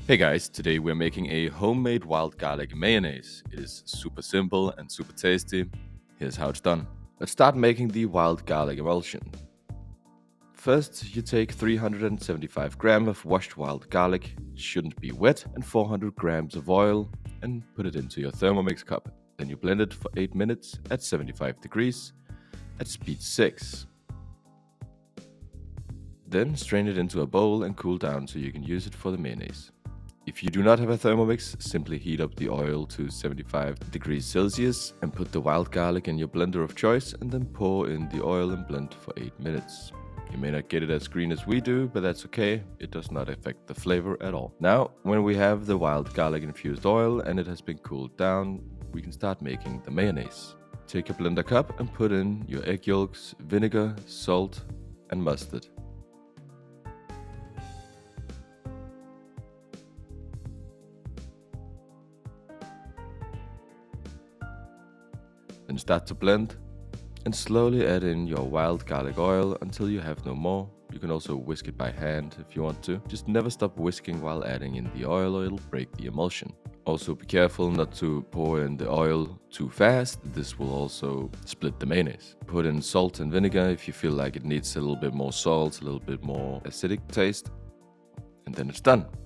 Hey guys, today we're making a homemade wild garlic mayonnaise. It is super simple and super tasty. Here's how it's done. Let's start making the wild garlic emulsion. First, you take 375 grams of washed wild garlic, it shouldn't be wet, and 400 grams of oil, and put it into your Thermomix cup. Then you blend it for 8 minutes at 75 degrees at speed 6. Then strain it into a bowl and cool down so you can use it for the mayonnaise. If you do not have a Thermomix, simply heat up the oil to 75 degrees Celsius and put the wild garlic in your blender of choice and then pour in the oil and blend for 8 minutes. You may not get it as green as we do, but that's okay, it does not affect the flavor at all. Now, when we have the wild garlic infused oil and it has been cooled down, we can start making the mayonnaise. Take a blender cup and put in your egg yolks, vinegar, salt and mustard. Then start to blend and slowly add in your wild garlic oil until you have no more. You can also whisk it by hand if you want to. Just never stop whisking while adding in the oil or it'll break the emulsion. Also be careful not to pour in the oil too fast, this will also split the mayonnaise. Put in salt and vinegar if you feel like it needs a little bit more salt, a little bit more acidic taste, and then it's done.